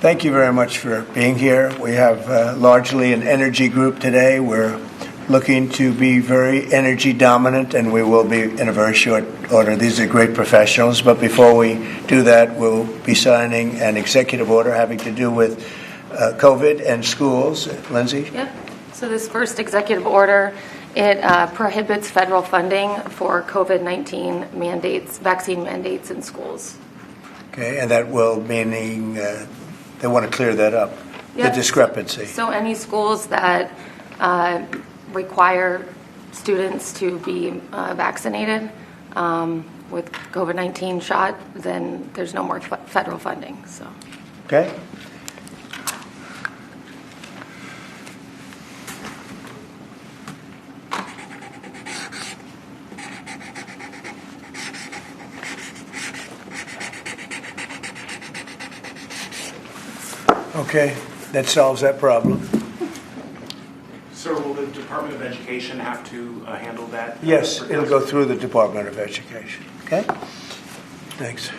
Thank you very much for being here. We have largely an energy group today. We're looking to be very energy dominant, and we will be in a very short order. These are great professionals, but before we do that, we'll be signing an executive order having to do with COVID and schools. Lindsay? Yep. So this first executive order, it prohibits federal funding for COVID-19 mandates, vaccine mandates in schools. Okay, and that will meaning they want to clear that up, Yep. the discrepancy. So any schools that require students to be vaccinated with COVID-19 shot, then there's no more federal funding. So. Okay. Okay, that solves that problem. Sir, will the Department of Education have to handle that? Yes, it'll go through the Department of Education. Okay? Thanks.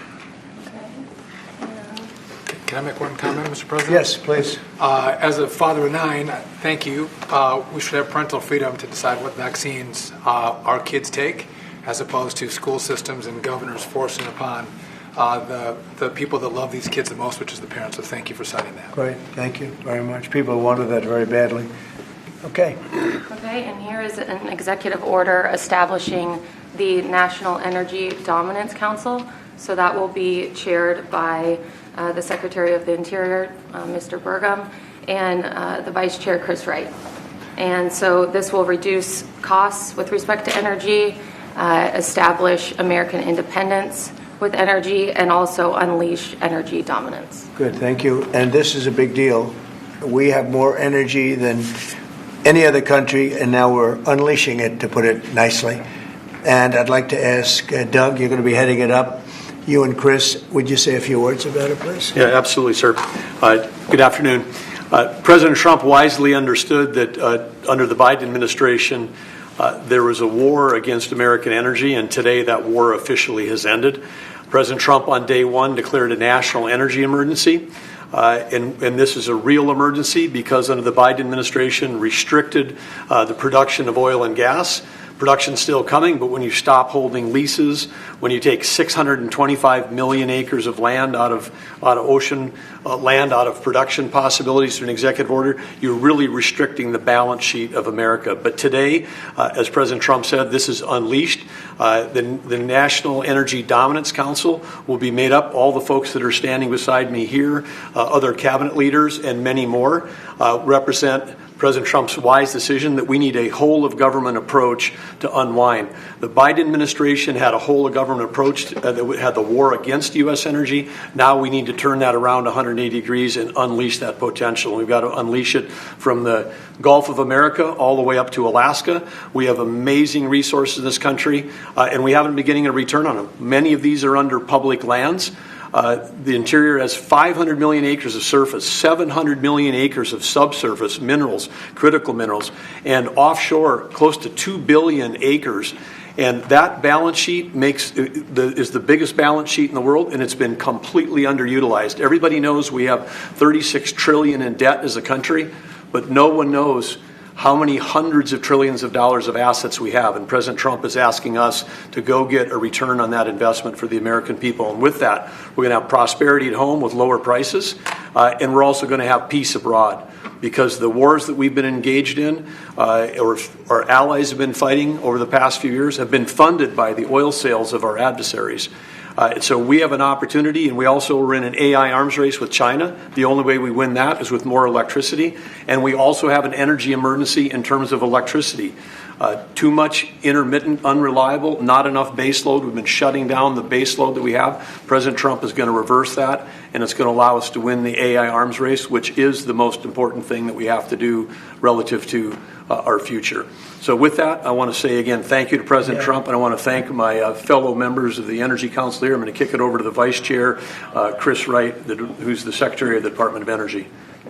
Can I make one comment, Mr. President? Yes, please. As a father of 9, thank you. We should have parental freedom to decide what vaccines our kids take, as opposed to school systems and governors forcing upon the people that love these kids the most, which is the parents. So thank you for citing that. Great, thank you very much. People wanted that very badly. Okay. Okay, and here is an executive order establishing the National Energy Dominance Council. So that will be chaired by the Secretary of the Interior, Mr. Burgum, and the Vice Chair, Chris Wright. And so this will reduce costs with respect to energy, establish American independence with energy, and also unleash energy dominance. Good, thank you. And this is a big deal. We have more energy than any other country, and now we're unleashing it, to put it nicely. And I'd like to ask Doug, you're going to be heading it up. You and Chris, would you say a few words about it, please? Yeah, absolutely, sir. Good afternoon. President Trump wisely understood that under the Biden administration, there was a war against American energy, and today that war officially has ended. President Trump on day one declared a national energy emergency. And this is a real emergency because under the Biden administration restricted the production of oil and gas. Production's still coming, but when you stop holding leases, when you take 625 million acres of land out of ocean land, out of production possibilities through an executive order, you're really restricting the balance sheet of America. But today, as President Trump said, this is unleashed. The National Energy Dominance Council will be made up, all the folks that are standing beside me here, other cabinet leaders, and many more, represent President Trump's wise decision that we need a whole-of-government approach to unwind. The Biden administration had a whole-of-government approach that had the war against U.S. energy. Now we need to turn that around 180 degrees and unleash that potential. We've got to unleash it from the Gulf of America all the way up to Alaska. We have amazing resources in this country, and we haven't been getting a return on them. Many of these are under public lands. The interior has 500 million acres of surface, 700 million acres of subsurface minerals, critical minerals, and offshore close to 2 billion acres. And that balance sheet is the biggest balance sheet in the world, and it's been completely underutilized. Everybody knows we have $36 trillion in debt as a country, but no one knows how many hundreds of trillions of dollars of assets we have. And President Trump is asking us to go get a return on that investment for the American people. And with that, we're going to have prosperity at home with lower prices, and we're also going to have peace abroad. Because the wars that we've been engaged in, or our allies have been fighting over the past few years, have been funded by the oil sales of our adversaries. So we have an opportunity, and we also are in an AI arms race with China. The only way we win that is with more electricity. And we also have an energy emergency in terms of electricity. Too much intermittent, unreliable, not enough base load. We've been shutting down the base load that we have. President Trump is going to reverse that, and it's going to allow us to win the AI arms race, which is the most important thing that we have to do relative to our future. So with that, I want to say again, thank you to President Trump, and I want to thank my fellow members of the Energy Council here. I'm going to kick it over to the Vice Chair, Chris Wright, who's the Secretary of the Department of Energy.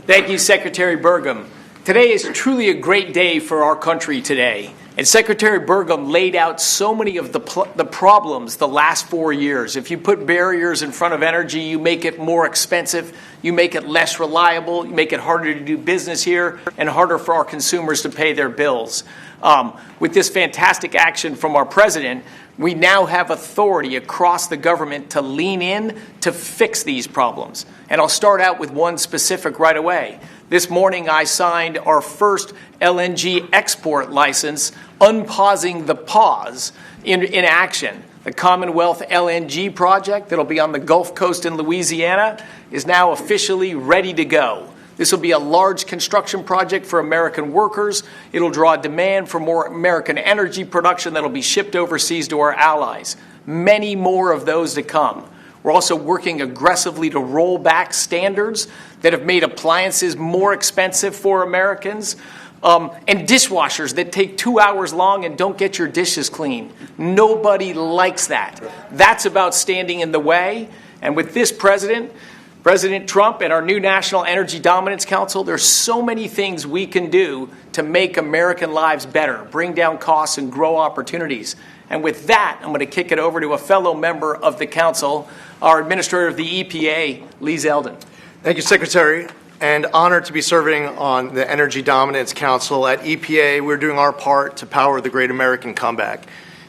Thank you, Secretary Burgum. Today is truly a great day for our country today. And Secretary Burgum laid out so many of the problems the last 4 years. If you put barriers in front of energy, you make it more expensive, you make it less reliable, you make it harder to do business here, and harder for our consumers to pay their bills. With this fantastic action from our president, we now have authority across the government to lean in to fix these problems. And I'll start out with one specific right away. This morning, I signed our first LNG export license, unpausing the pause in action. The Commonwealth LNG project that'll be on the Gulf Coast in Louisiana is now officially ready to go. This will be a large construction project for American workers. It'll draw demand for more American energy production that'll be shipped overseas to our allies. Many more of those to come. We're also working aggressively to roll back standards that have made appliances more expensive for Americans, and dishwashers that take 2 hours long and don't get your dishes clean. Nobody likes that. That's about standing in the way. And with this President Trump and our new National Energy Dominance Council, there's so many things we can do to make American lives better, bring down costs, and grow opportunities. And with that, I'm going to kick it over to a fellow member of the Council, our Administrator of the EPA, Lee Zeldin. Thank you, Secretary, and honored to be serving on the Energy Dominance Council. At EPA, we're doing our part to power the great American comeback.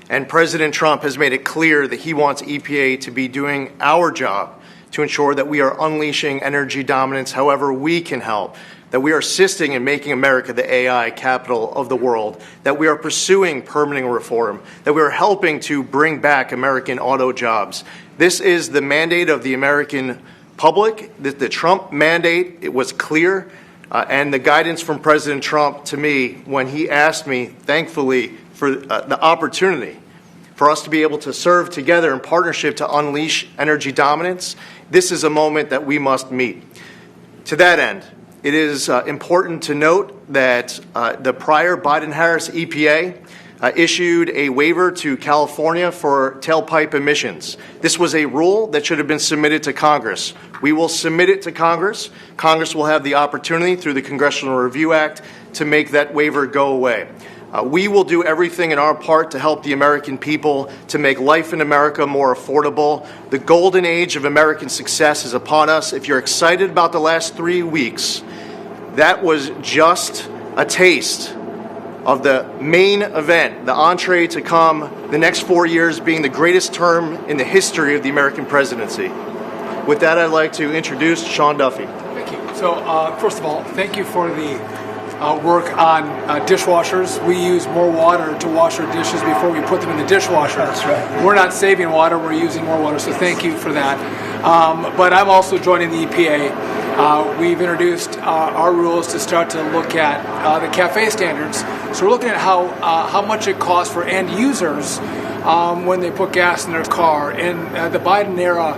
And President Trump has made it clear that he wants EPA to be doing our job to ensure that we are unleashing energy dominance however we can help, that we are assisting in making America the AI capital of the world, that we are pursuing permitting reform, that we are helping to bring back American auto jobs. This is the mandate of the American public. The Trump mandate, it was clear, and the guidance from President Trump to me when he asked me, thankfully, for the opportunity for us to be able to serve together in partnership to unleash energy dominance. This is a moment that we must meet. To that end, it is important to note that the prior Biden-Harris EPA issued a waiver to California for tailpipe emissions. This was a rule that should have been submitted to Congress. We will submit it to Congress. Congress will have the opportunity through the Congressional Review Act to make that waiver go away. We will do everything in our part to help the American people to make life in America more affordable. The golden age of American success is upon us. If you're excited about the last 3 weeks, that was just a taste of the main event, the entree to come, the next 4 years being the greatest term in the history of the American presidency. With that, I'd like to introduce Sean Duffy. Thank you. So, first of all, thank you for the work on dishwashers. We use more water to wash our dishes before we put them in the dishwasher. That's right. We're not saving water, we're using more water, so thank you for that. But I'm also joining the EPA. We've introduced our rules to start to look at the CAFE standards. So we're looking at how much it costs for end users when they put gas in their car. And the Biden era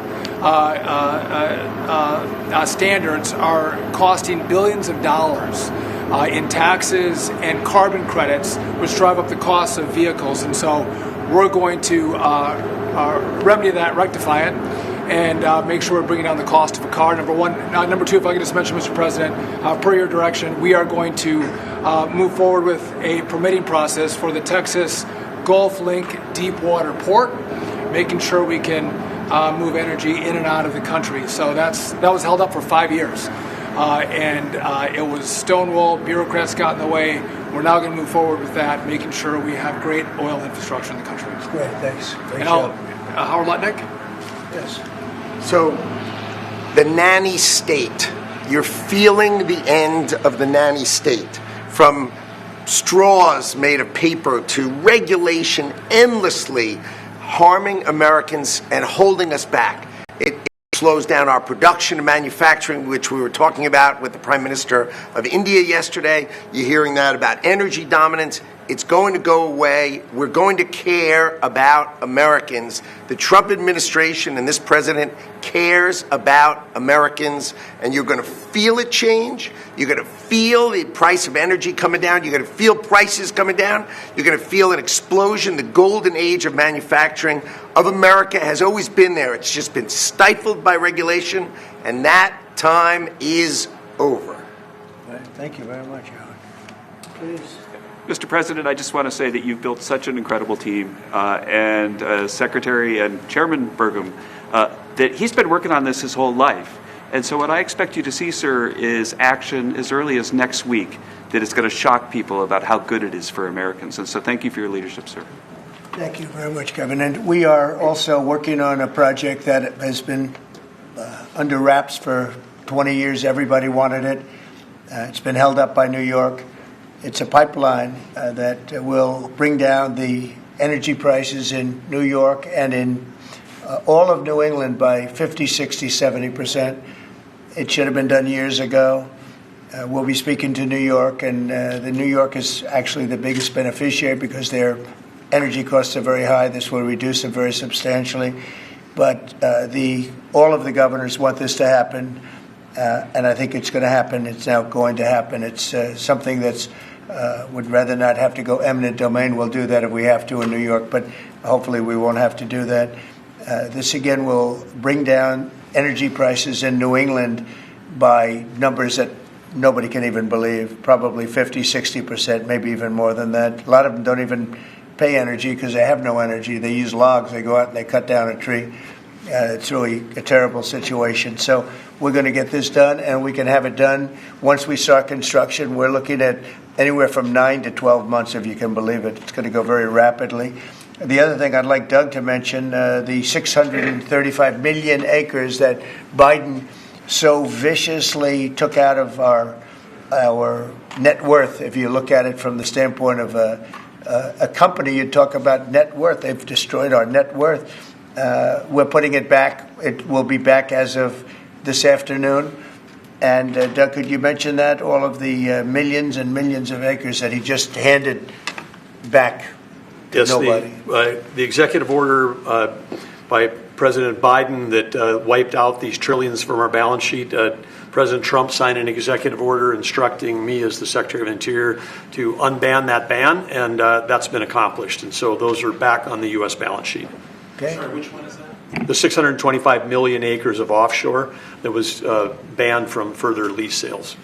standards are costing billions of dollars in taxes and carbon credits, which drive up the cost of vehicles. And so we're going to remedy that, rectify it, and make sure we're bringing down the cost of a car, number one. Number two, if I could just mention, Mr. President, per your direction, we are going to move forward with a permitting process for the Texas Gulf Link deep water port, making sure we can move energy in and out of the country. So that was held up for 5 years. And it was stonewalled, bureaucrats got in the way. We're now going to move forward with that, making sure we have great oil infrastructure in the country. Great, thanks. Great And job. Howard Lutnick? Yes. So, the nanny state, you're feeling the end of the nanny state. From straws made of paper to regulation endlessly harming Americans and holding us back. It slows down our production and manufacturing, which we were talking about with the Prime Minister of India yesterday. You're hearing that about energy dominance. It's going to go away. We're going to care about Americans. The Trump administration and this president cares about Americans, and you're going to feel it change. You're going to feel the price of energy coming down. You're going to feel prices coming down. You're going to feel an explosion. The golden age of manufacturing of America has always been there. It's just been stifled by regulation, and that time is over. Thank you very much, Howard. please. Mr. President, I just want to say that you've built such an incredible team, and Secretary and Chairman Burgum, that he's been working on this his whole life. And so what I expect you to see, sir, is action as early as next week that is going to shock people about how good it is for Americans. And so thank you for your leadership, sir. Thank you very much, Kevin. And we are also working on a project that has been under wraps for 20 years. Everybody wanted it. It's been held up by New York. It's a pipeline that will bring down the energy prices in New York and in all of New England by 50, 60, 70%. It should have been done years ago. We'll be speaking to New York, and the New York is actually the biggest beneficiary because their energy costs are very high. This will reduce them very substantially. But all of the governors want this to happen, and I think it's going to happen. It's now going to happen. It's something that's would rather not have to go eminent domain. We'll do that if we have to in New York, but hopefully we won't have to do that. This, again, will bring down energy prices in New England by numbers that nobody can even believe, probably 50, 60%, maybe even more than that. A lot of them don't even pay energy because they have no energy. They use logs. They go out and they cut down a tree. It's really a terrible situation. So we're going to get this done, and we can have it done once we start construction. We're looking at anywhere from 9 to 12 months, if you can believe it. It's going to go very rapidly. The other thing I'd like Doug to mention, the 635 million acres that Biden so viciously took out of our net worth. If you look at it from the standpoint of a company, you talk about net worth. They've destroyed our net worth. We're putting it back. It will be back as of this afternoon. And Doug, could you mention that? All of the millions and millions of acres that he just handed back to nobody. The executive order by President Biden that wiped out these trillions from our balance sheet. President Trump signed an executive order instructing me as the Secretary of Interior to unban that ban, and that's been accomplished. And so those are back on the U.S. balance sheet. Okay. Sorry, which one is that? The 625 million acres of offshore that was banned from further lease sales.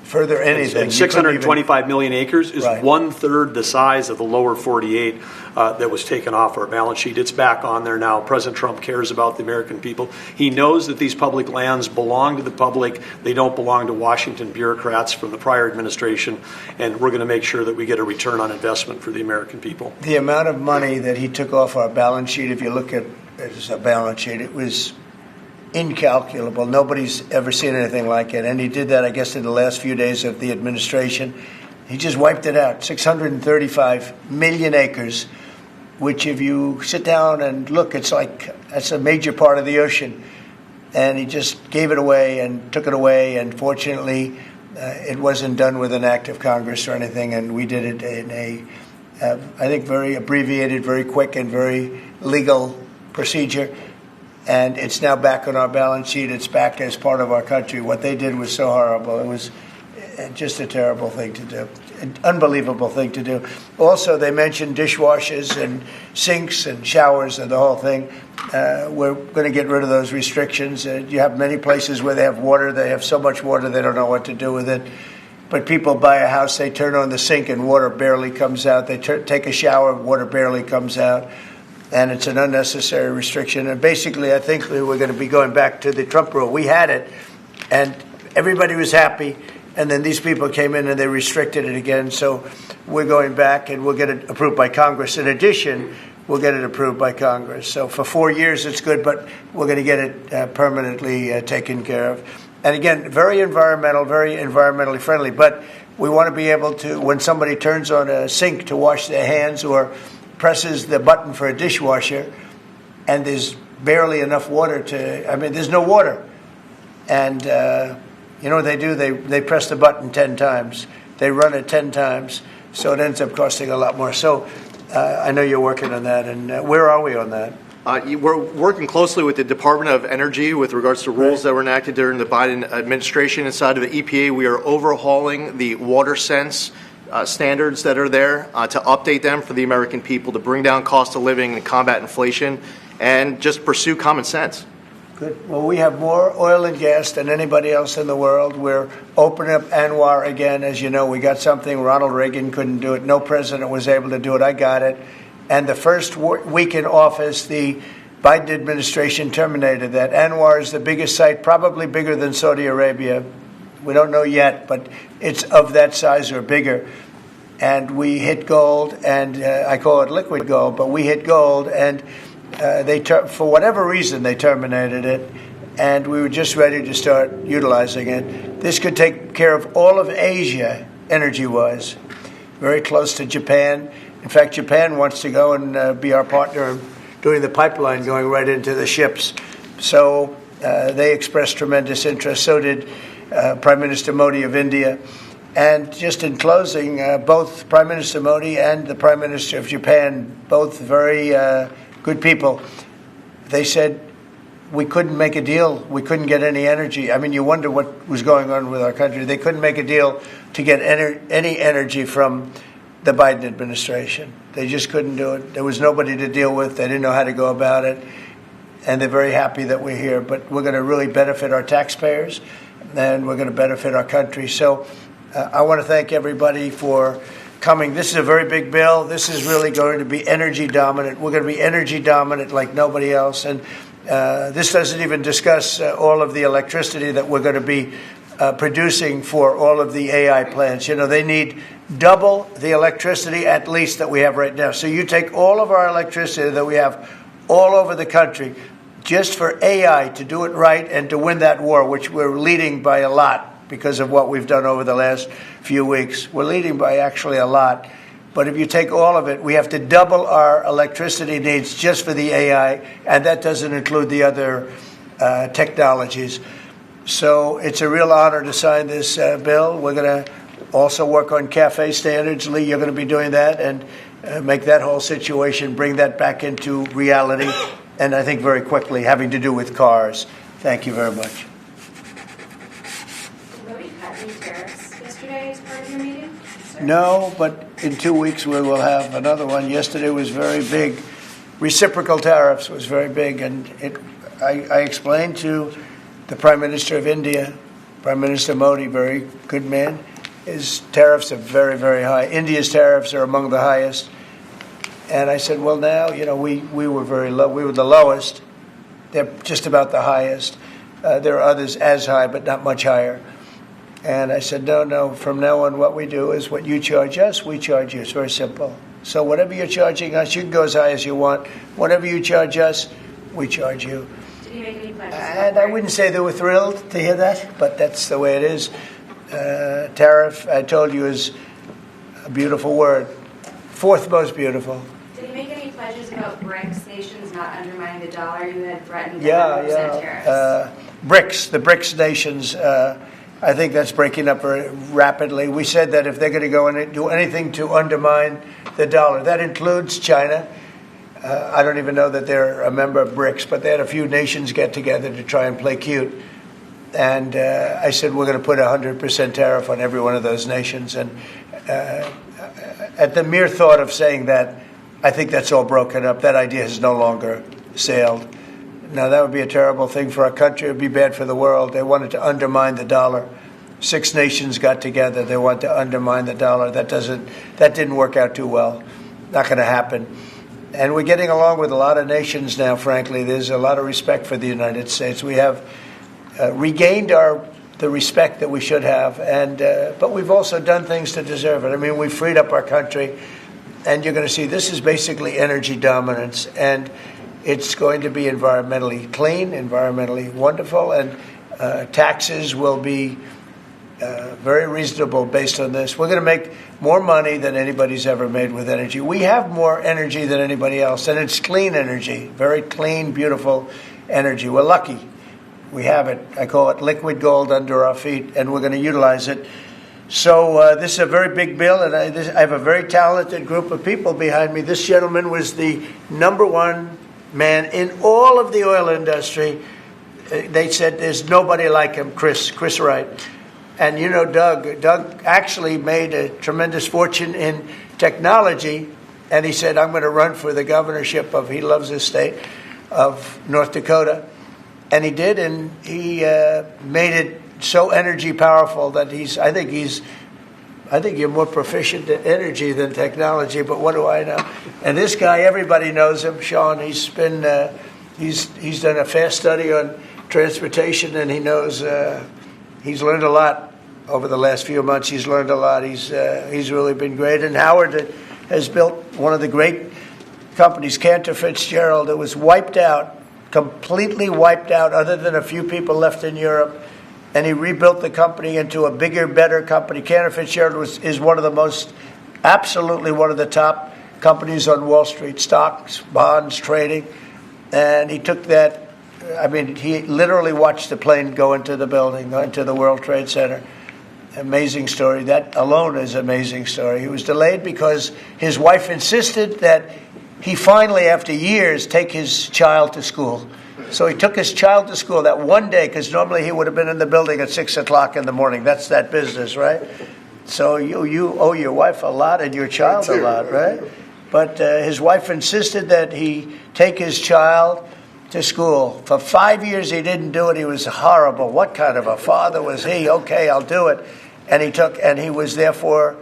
Further anything. And 625 million acres is Right. 1/3 the size of the lower 48 that was taken off our balance sheet. It's back on there now. President Trump cares about the American people. He knows that these public lands belong to the public. They don't belong to Washington bureaucrats from the prior administration. And we're going to make sure that we get a return on investment for the American people. The amount of money that he took off our balance sheet, if you look at it as a balance sheet, it was incalculable. Nobody's ever seen anything like it. And he did that, I guess, in the last few days of the administration. He just wiped it out. 635 million acres, which if you sit down and look, it's like that's a major part of the ocean. And he just gave it away and took it away. And fortunately, it wasn't done with an act of Congress or anything. And we did it in a, I think, very abbreviated, very quick, and very legal procedure. And it's now back on our balance sheet. It's back as part of our country. What they did was so horrible. It was just a terrible thing to do, an unbelievable thing to do. Also, they mentioned dishwashers and sinks and showers and the whole thing. We're going to get rid of those restrictions. You have many places where they have water. They have so much water they don't know what to do with it. But people buy a house, they turn on the sink and water barely comes out. They take a shower, water barely comes out. And it's an unnecessary restriction. And basically, I think we're going to be going back to the Trump rule. We had it, and everybody was happy. And then these people came in and they restricted it again. So we're going back, and we'll get it approved by Congress. In addition, we'll get it approved by Congress. So for 4 years, it's good, but we're going to get it permanently taken care of. And again, very environmentally friendly. But we want to be able to, when somebody turns on a sink to wash their hands or presses the button for a dishwasher, and there's barely enough water there's no water. And you know what they do? They press the button 10 times. They run it 10 times. So it ends up costing a lot more. So I know you're working on that. And where are we on that? We're working closely with the Department of Energy with regards to rules that were enacted during the Biden administration. Inside of the EPA, we are overhauling the water sense standards that are there to update them for the American people, to bring down cost of living and combat inflation, and just pursue common sense. Good. Well, we have more oil and gas than anybody else in the world. We're opening up Anwar again. As you know, we got something Ronald Reagan couldn't do it. No president was able to do it. I got it. And the first week in office, the Biden administration terminated that. Anwar is the biggest site, probably bigger than Saudi Arabia. We don't know yet, but it's of that size or bigger. And we hit gold, and I call it liquid gold, but we hit gold, and for whatever reason, they terminated it, and we were just ready to start utilizing it. This could take care of all of Asia, energy-wise, very close to Japan. In fact, Japan wants to go and be our partner in doing the pipeline going right into the ships. So they expressed tremendous interest. So did Prime Minister Modi of India. And just in closing, both Prime Minister Modi and the Prime Minister of Japan, both very good people, they said we couldn't make a deal. We couldn't get any energy. I mean, you wonder what was going on with our country. They couldn't make a deal to get any energy from the Biden administration. They just couldn't do it. There was nobody to deal with. They didn't know how to go about it. And they're very happy that we're here. But we're going to really benefit our taxpayers, and we're going to benefit our country. So I want to thank everybody for coming. This is a very big bill. This is really going to be energy dominant. We're going to be energy dominant like nobody else. And this doesn't even discuss all of the electricity that we're going to be producing for all of the AI plants. You know, they need double the electricity at least that we have right now. So you take all of our electricity that we have all over the country just for AI to do it right and to win that war, which we're leading by a lot because of what we've done over the last few weeks. We're leading by actually a lot. But if you take all of it, we have to double our electricity needs just for the AI, and that doesn't include the other technologies. So it's a real honor to sign this bill. We're going to also work on CAFE standards. Lee, you're going to be doing that and make that whole situation, bring that back into reality, and I think very quickly, having to do with cars. Thank you very much. Did Modi cut any tariffs yesterday as part of your meeting? Sir? No, but in 2 weeks we will have another one. Yesterday was very big. Reciprocal tariffs was very big, and I explained to the Prime Minister of India, Prime Minister Modi, very good man, his tariffs are very, very high. India's tariffs are among the highest. And I said, well, now, you know, we were very low. We were the lowest. They're just about the highest. There are others as high, but not much higher. And I said, no, from now on, what we do is what you charge us, we charge you. It's very simple. So whatever you're charging us, you can go as high as you want. Whatever you charge us, we charge you. Did he make any pledges? And I wouldn't say they were thrilled to hear that, but that's the way it is. Tariff, I told you, is a beautiful word. Fourth most beautiful. Did he make any pledges about BRICS nations not undermining the dollar? You had threatened 100% tariffs. BRICS, the BRICS nations, I think that's breaking up very rapidly. We said that if they're going to go and do anything to undermine the dollar, that includes China. I don't even know that they're a member of BRICS, but they had a few nations get together to try and play cute. And I said, we're going to put 100% tariff on every one of those nations. And at the mere thought of saying that, I think that's all broken up. That idea has no longer sailed. Now, that would be a terrible thing for our country. It would be bad for the world. They wanted to undermine the dollar. 6 nations got together. They want to undermine the dollar. That didn't work out too well. Not going to happen. And we're getting along with a lot of nations now, frankly. There's a lot of respect for the United States. We have regained the respect that we should have, but we've also done things to deserve it. I mean, we freed up our country, and you're going to see this is basically energy dominance, and it's going to be environmentally clean, environmentally wonderful, and taxes will be very reasonable based on this. We're going to make more money than anybody's ever made with energy. We have more energy than anybody else, and it's clean energy, very clean, beautiful energy. We're lucky. We have it. I call it liquid gold under our feet, and we're going to utilize it. So this is a very big bill, and I have a very talented group of people behind me. This gentleman was the #1 man in all of the oil industry. They said there's nobody like him, Chris Wright. And you know Doug. Doug actually made a tremendous fortune in technology, and he said, I'm going to run for the governorship of, he loves his state, of North Dakota. And he did, and he made it so energy powerful that I think you're more proficient in energy than technology, but what do I know? And this guy, everybody knows him, Sean. He's been he's done a fast study on transportation, and he knows he's learned a lot over the last few months. He's learned a lot. He's really been great. And Howard has built one of the great companies, Cantor Fitzgerald. It was wiped out, completely wiped out, other than a few people left in Europe. And he rebuilt the company into a bigger, better company. Cantor Fitzgerald is one of the most, absolutely one of the top companies on Wall Street, stocks, bonds, trading. And he took that, he literally watched the plane go into the building, go into the World Trade Center. Amazing story. That alone is an amazing story. He was delayed because his wife insisted that he finally, after years, take his child to school. So he took his child to school that one day, because normally he would have been in the building at 6 o'clock in the morning. That's that business, right? So you owe your wife a lot and your child a lot, right? But his wife insisted that he take his child to school. For 5 years he didn't do it. He was horrible. What kind of a father was he? Okay, I'll do it. And he was therefore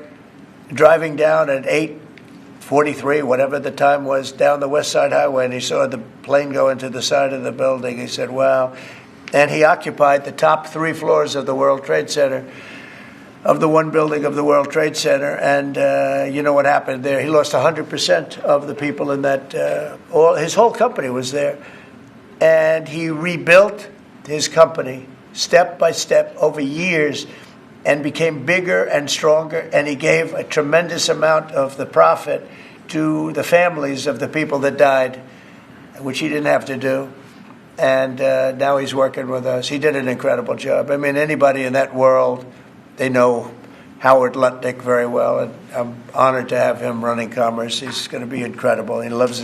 driving down at 8:43, whatever the time was, down the West Side Highway, and he saw the plane go into the side of the building. He said, wow. And he occupied the top 3 floors of the World Trade Center, of the one building of the World Trade Center. And you know what happened there? He lost 100% of the people in that. His whole company was there. And he rebuilt his company step by step over years and became bigger and stronger. And he gave a tremendous amount of the profit to the families of the people that died, which he didn't have to do. And now he's working with us. He did an incredible job. I mean, anybody in that world, they know Howard Lutnick very well, and I'm honored to have him running commerce. He's going to be incredible. He loves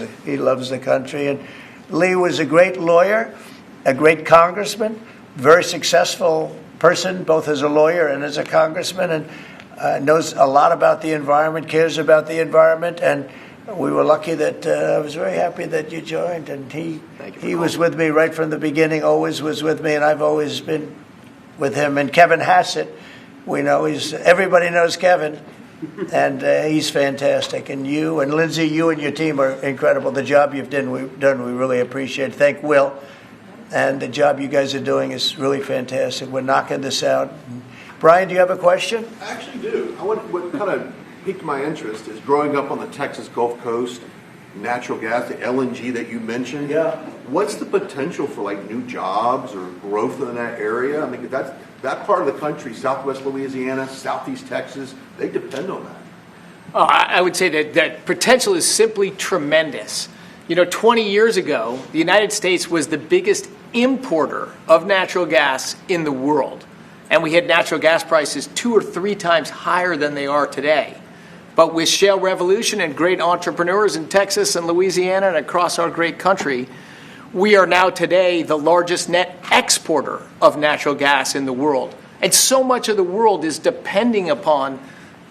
the country. And Lee was a great lawyer, a great congressman, very successful person, both as a lawyer and as a congressman, and knows a lot about the environment, cares about the environment. And we were lucky that I was very happy that you joined. And he was with me right from the beginning, always was with me, and I've always been with him. And Kevin Hassett, we know everybody knows Kevin, and he's fantastic. And you and Lindsay, you and your team are incredible. The job you've done, we really appreciate. Thank Will. And the job you guys are doing is really fantastic. We're knocking this out. Brian, do you have a question? I actually do. What kind of piqued my interest is growing up on the Texas Gulf Coast, natural gas, the LNG that you mentioned. Yeah. What's the potential for like new jobs or growth in that area? I mean, that part of the country, Southwest Louisiana, Southeast Texas, they depend on that. I would say that potential is simply tremendous. 20 years ago, the United States was the biggest importer of natural gas in the world. And we had natural gas prices 2 or 3 times higher than they are today. But with shale revolution and great entrepreneurs in Texas and Louisiana and across our great country, we are now today the largest net exporter of natural gas in the world. And so much of the world is depending upon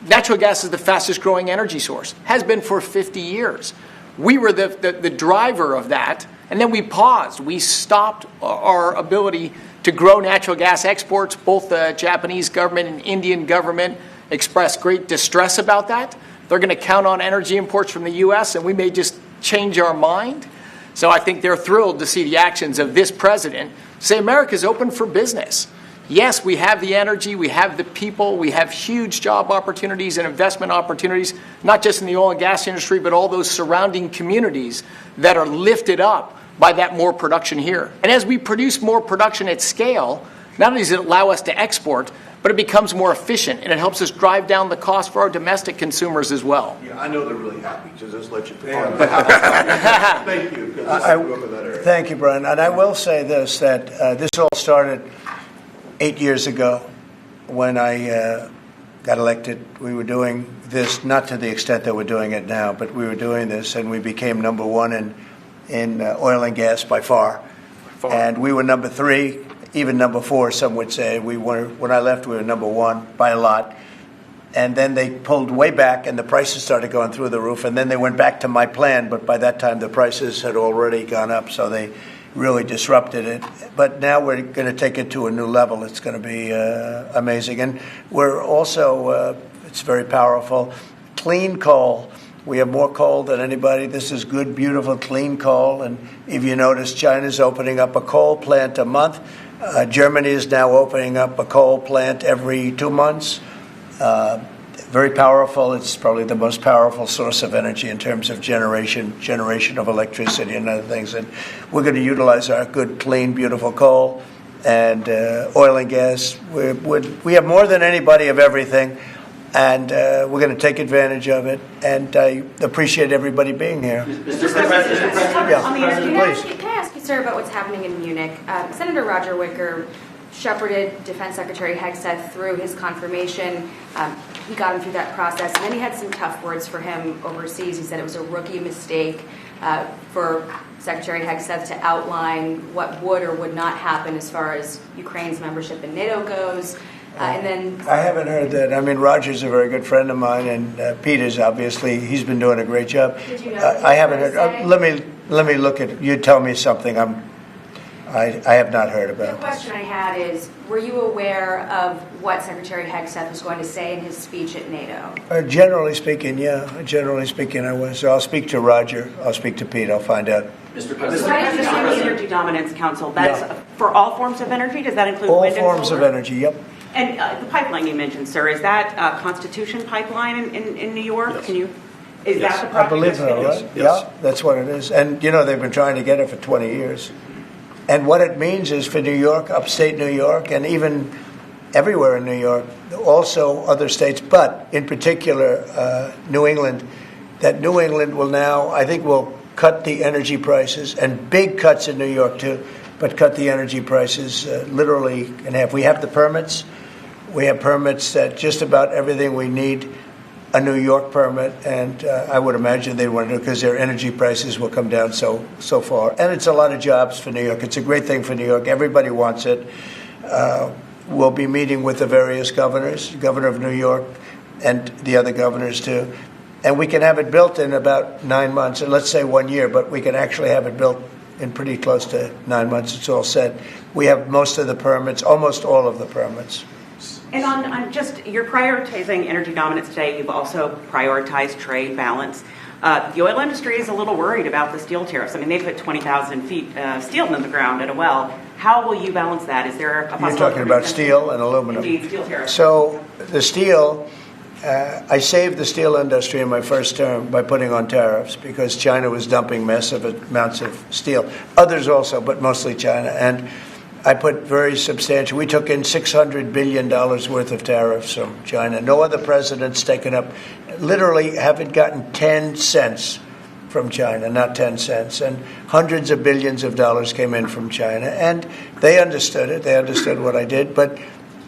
natural gas is the fastest growing energy source, has been for 50 years. We were the driver of that, and then we paused. We stopped our ability to grow natural gas exports. Both the Japanese government and Indian government expressed great distress about that. They're going to count on energy imports from the U.S., and we may just change our mind. So I think they're thrilled to see the actions of this president say America's open for business. Yes, we have the energy, we have the people, we have huge job opportunities and investment opportunities, not just in the oil and gas industry, but all those surrounding communities that are lifted up by that more production here. And as we produce more production at scale, not only does it allow us to export, but it becomes more efficient, and it helps us drive down the cost for our domestic consumers as all. Yeah, I know they're really happy to just let you talk. Thank you. Thank you, Brian. And I will say this, that this all started 8 years ago when I got elected. We were doing this, not to the extent that we're doing it now, but we were doing this, and we became number 1 in oil and gas by far. And we were number 3, even number 4, some would say. When I left, we were number 1 by a lot. And then they pulled way back, and the prices started going through the roof. And then they went back to my plan, but by that time the prices had already gone up. So they really disrupted it. But now we're going to take it to a new level. It's going to be amazing. And we're also, it's very powerful, clean coal. We have more coal than anybody. This is good, beautiful, clean coal. And if you notice, China's opening up a coal plant a month. Germany is now opening up a coal plant every 2 months. Very powerful. It's probably the most powerful source of energy in terms of generation of electricity and other things. And we're going to utilize our good, clean, beautiful coal and oil and gas. We have more than anybody of everything, and we're going to take advantage of it. And I appreciate everybody being here. Mr. President, Yeah. can I ask you, sir, about what's happening in Munich? Senator Roger Wicker shepherded Defense Secretary Hegseth through his confirmation. He got him through that process, and then he had some tough words for him overseas. He said it was a rookie mistake for Secretary Hegseth to outline what would or would not happen as far as Ukraine's membership in NATO goes. And then I haven't heard that. I mean, Roger's a very good friend of mine, and Peter's obviously, he's been doing a great job. Did you know I haven't heard. Let me look at. You tell me something. I have not heard the about. question I had is, were you aware of what Secretary Hegseth was going to say in his speech at NATO? Generally speaking, yeah. Generally speaking, I was. So I'll speak to Roger. I'll speak to Pete. I'll find out. Mr. President, the Energy Dominance Council, that's for all forms of energy? Does that include All wind and solar? forms of energy, yep. And the pipeline you mentioned, sir, is that Constitution Pipeline in New York? Yes. Can you? Is that the project? I believe that's so, right? finished? Yes. Yeah, that's what it is. And, they've been trying to get it for 20 years. And what it means is for New York, upstate New York, and even everywhere in New York, also other states, but in particular New England, that New England will now, I think, will cut the energy prices, and big cuts in New York too, but cut the energy prices literally in half. We have the permits. We have permits that just about everything we need a New York permit, and I would imagine they want to do it because their energy prices will come down so far. And it's a lot of jobs for New York. It's a great thing for New York. Everybody wants it. We'll be meeting with the various governors, Governor of New York, and the other governors too. And we can have it built in about 9 months, and let's say 1 year, but we can actually have it built in pretty close to 9 months. It's all set. We have most of the permits, almost all of the permits. And on just, you're prioritizing energy dominance today. You've also prioritized trade balance. The oil industry is a little worried about the steel tariffs. I mean, they put 20,000 feet steel in the ground at a well. How will you balance that? Is there a possibility? You're talking about steel and aluminum. Indeed, steel tariffs. So the steel, I saved the steel industry in my first term by putting on tariffs because China was dumping massive amounts of steel. Others also, but mostly China. And I put very substantial. We took in $600 billion worth of tariffs from China. No other president's taken up, literally haven't gotten 10 cents from China, not 10 cents. And hundreds of billions of dollars came in from China. And they understood it. They understood what I did. But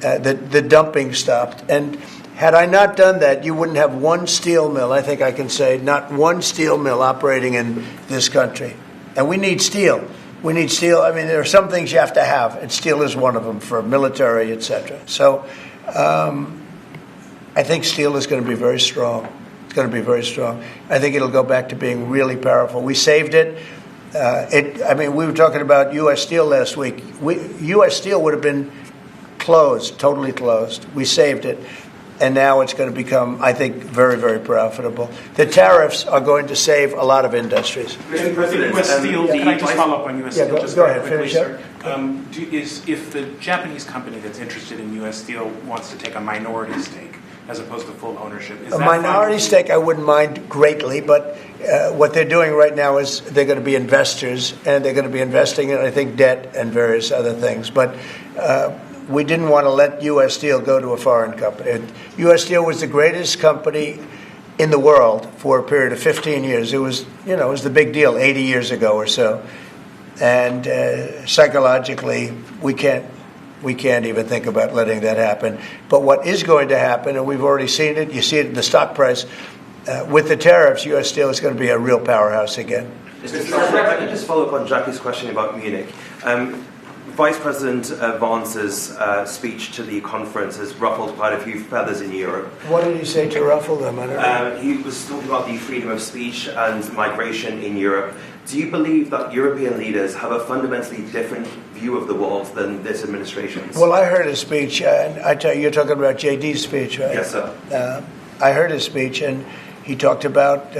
the dumping stopped. And had I not done that, you wouldn't have one steel mill, I think I can say, not one steel mill operating in this country. And we need steel. We need steel. I mean, there are some things you have to have, and steel is one of them for military, etc. So I think steel is going to be very strong. It's going to be very strong. I think it'll go back to being really powerful. We saved it. We were talking about U.S. Steel last week. U.S. Steel would have been closed, totally closed. We saved it. And now it's going to become, I think, very, very profitable. The tariffs are going to save a lot of industries. Mr. President, U.S. Steel, can I just follow up on U.S. Steel just go very ahead, quickly, finish sir? If the Japanese company that's interested in U.S. Steel wants to take a minority stake as opposed to full ownership, is A that minority fine? stake I wouldn't mind greatly, but what they're doing right now is they're going to be investors, and they're going to be investing in, I think, debt and various other things. But we didn't want to let U.S. Steel go to a foreign company. U.S. Steel was the greatest company in the world for a period of 15 years. It was, it was the big deal 80 years ago or so. And psychologically, we can't even think about letting that happen. But what is going to happen, and we've already seen it, you see it in the stock price, with the tariffs, U.S. Steel is going to be a real powerhouse again. Mr. President, if I could just follow up on Jackie's question about Munich. Vice President Vance's speech to the conference has ruffled quite a few feathers in Europe. What did he say to ruffle them? I don't know. He was talking about the freedom of speech and migration in Europe. Do you believe that European leaders have a fundamentally different view of the world than this administration's? Well, I heard his speech, and I tell you, you're talking about JD's speech, right? Yes, sir. I heard his speech, and he talked about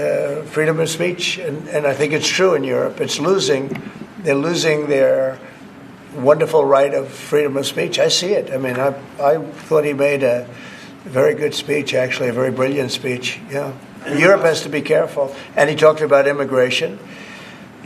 freedom of speech, and I think it's true in Europe. It's losing. They're losing their wonderful right of freedom of speech. I see it. I mean, I thought he made a very good speech, actually, a very brilliant speech. Yeah. Europe has to be careful. And he talked about immigration.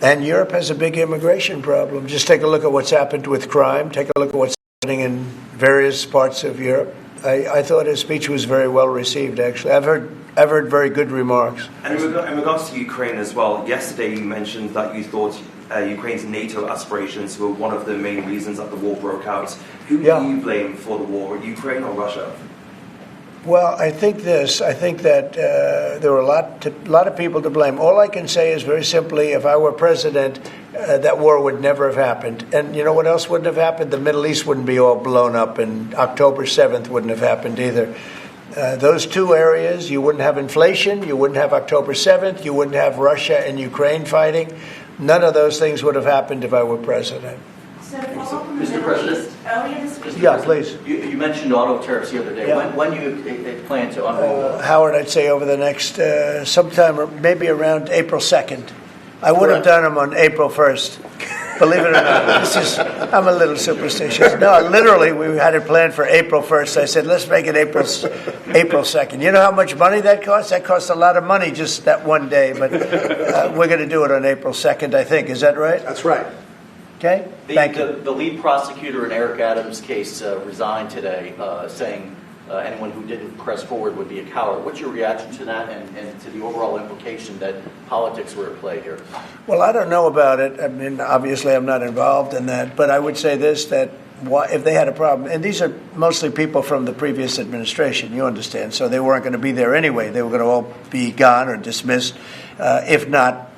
And Europe has a big immigration problem. Just take a look at what's happened with crime. Take a look at what's happening in various parts of Europe. I thought his speech was very well received, actually. I've heard very good remarks. And in regards to Ukraine as well, yesterday you mentioned that you thought Ukraine's NATO aspirations were one of the main reasons that the war broke out. Who do you blame for the war, Ukraine or Russia? Well, I think that there were a lot of people to blame. All I can say is very simply, if I were president, that war would never have happened. And you know what else wouldn't have happened? The Middle East wouldn't be all blown up, and October 7th wouldn't have happened either. Those two areas, you wouldn't have inflation, you wouldn't have October 7th, you wouldn't have Russia and Ukraine fighting. None of those things would have happened if I were president. Mr. President? Earlier this week. Yeah, please. You mentioned auto tariffs the other day. Yeah. When do you plan to unroll them? Howard, I'd say over the next sometime, or maybe around April 2nd. I would have done them on April 1st. Believe it or not. I'm a little superstitious. No, literally, we had it planned for April 1st. I said, let's make it April 2nd. You know how much money that costs? That costs a lot of money just that one day. But we're going to do it on April 2nd, I think. Is that right? That's right. Okay. Thank you. The lead prosecutor in Eric Adams' case resigned today, saying anyone who didn't press forward would be a coward. What's your reaction to that and to the overall implication that politics were at play here? Well, I don't know about it. I mean, obviously, I'm not involved in that. But I would say this, that if they had a problem, and these are mostly people from the previous administration, you understand, so they weren't going to be there anyway. They were going to all be gone or dismissed. If not,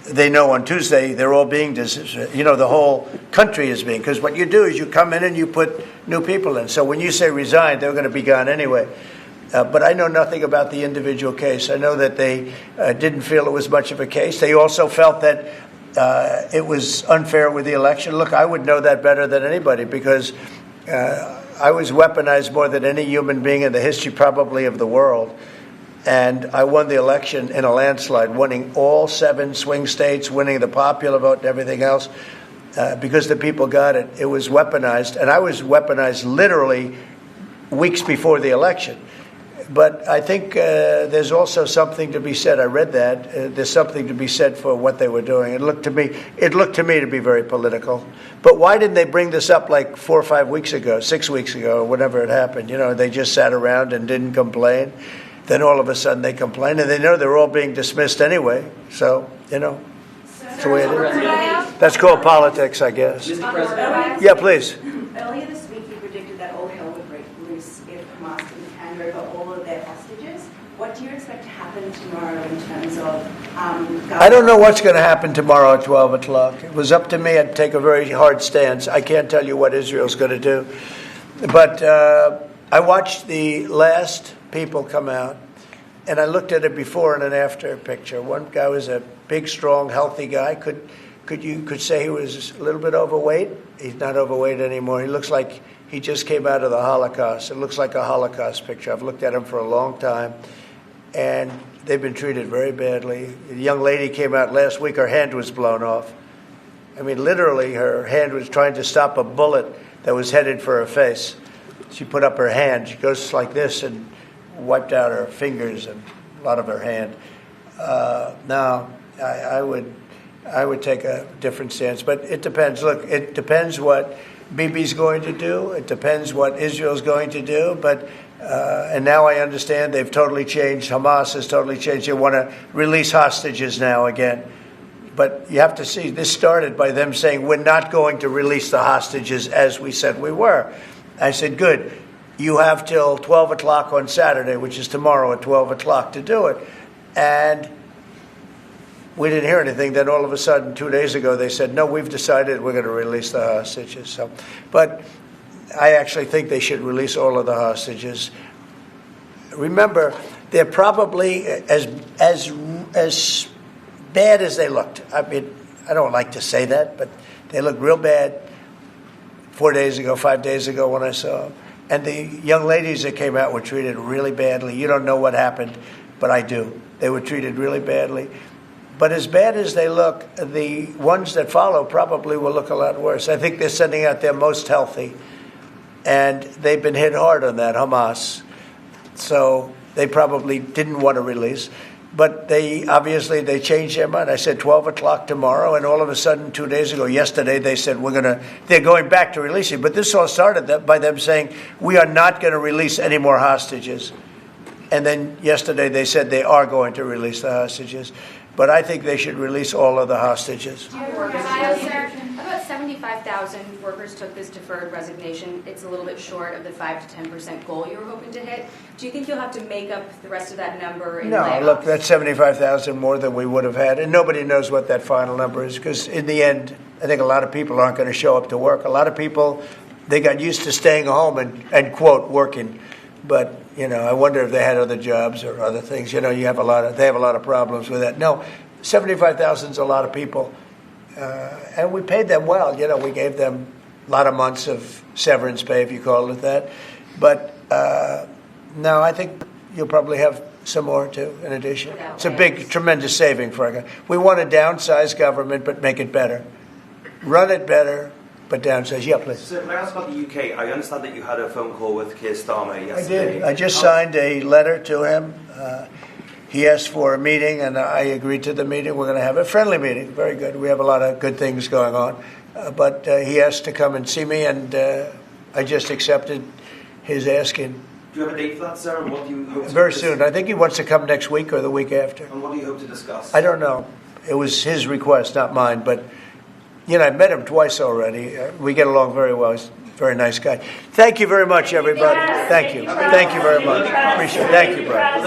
they know on Tuesday they're all being dismissed. You know, the whole country is being, because what you do is you come in and you put new people in. So when you say resign, they're going to be gone anyway. But I know nothing about the individual case. I know that they didn't feel it was much of a case. They also felt that it was unfair with the election. Look, I would know that better than anybody because I was weaponized more than any human being in the history probably of the world. And I won the election in a landslide, winning all 7 swing states, winning the popular vote and everything else, because the people got it. It was weaponized, and I was weaponized literally weeks before the election. But I think there's also something to be said. I read that. There's something to be said for what they were doing. It looked to me to be very political. But why didn't they bring this up like 4 or 5 weeks ago, 6 weeks ago, or whenever it happened? You know, they just sat around and didn't complain. Then all of a sudden they complain, and they know they're all being dismissed anyway. So, you know, that's the way it is. That's called politics, I guess. Mr. President? Yeah, please. Earlier this week, you predicted that all hell would break loose if Hamas didn't hand over all of their hostages. What do you expect to happen tomorrow in terms of I don't know what's going to happen tomorrow at 12 o'clock. It was up to me. I'd take a very hard stance. I can't tell you what Israel's going to do. But I watched the last people come out, and I looked at a before and an after picture. One guy was a big, strong, healthy guy. Could say he was a little bit overweight. He's not overweight anymore. He looks like he just came out of the Holocaust. It looks like a Holocaust picture. I've looked at him for a long time, and they've been treated very badly. The young lady came out last week. Her hand was blown off. I mean, literally, her hand was trying to stop a bullet that was headed for her face. She put up her hand. She goes like this and wiped out her fingers and a lot of her hand. Now, I would take a different stance, but it depends. Look, it depends what Bibi's going to do. It depends what Israel's going to do. But and now I understand they've totally changed. Hamas has totally changed. They want to release hostages now again. But you have to see, this started by them saying, we're not going to release the hostages as we said we were. I said, good. You have till 12 o'clock on Saturday, which is tomorrow at 12 o'clock, to do it. And we didn't hear anything. Then all of a sudden, 2 days ago, they said, no, we've decided we're going to release the hostages. So, but I actually think they should release all of the hostages. Remember, they're probably as bad as they looked. I mean, I don't like to say that, but they looked real bad 4 days ago, 5 days ago when I saw them. And the young ladies that came out were treated really badly. You don't know what happened, but I do. They were treated really badly. But as bad as they look, the ones that follow probably will look a lot worse. I think they're sending out their most healthy. And they've been hit hard on that, Hamas. So they probably didn't want to release. But they changed their mind. I said 12 o'clock tomorrow, and all of a sudden, 2 days ago, yesterday, they said they're going back to releasing. But this all started by them saying, we are not going to release any more hostages. And then yesterday they said they are going to release the hostages. But I think they should release all of the hostages. About 75,000 workers took this deferred resignation. It's a little bit short of the 5 to 10% goal you were hoping to hit. Do you think you'll have to make up the rest of that number in layoffs? No, look, that's 75,000 more than we would have had. And nobody knows what that final number is because in the end, I think a lot of people aren't going to show up to work. A lot of people, they got used to staying home and quote, working. But, I wonder if they had other jobs or other things. They have a lot of problems with that. No, 75,000 is a lot of people. And we paid them well. We gave them a lot of months of severance pay, if you call it that. But no, I think you'll probably have some more, too, in addition. It's a big, tremendous saving for our government. We want to downsize government, but make it better. Run it better, but downsize. Yeah, please. So, can I ask about the UK? I understand that you had a phone call with Keir Starmer yesterday. I did. I just signed a letter to him. He asked for a meeting, and I agreed to the meeting. We're going to have a friendly meeting. Very good. We have a lot of good things going on. But he asked to come and see me, and I just accepted his asking. Do you have a date for that, sir? And what do you hope to Very soon. I think he wants to come next week or the week after. And what do you hope to discuss? I don't know. It was his request, not mine. But, I've met him twice already. We get along very well. He's a very nice guy. Thank you very much, everybody. Thank you. Thank you very much. Appreciate it. Thank you, Brian.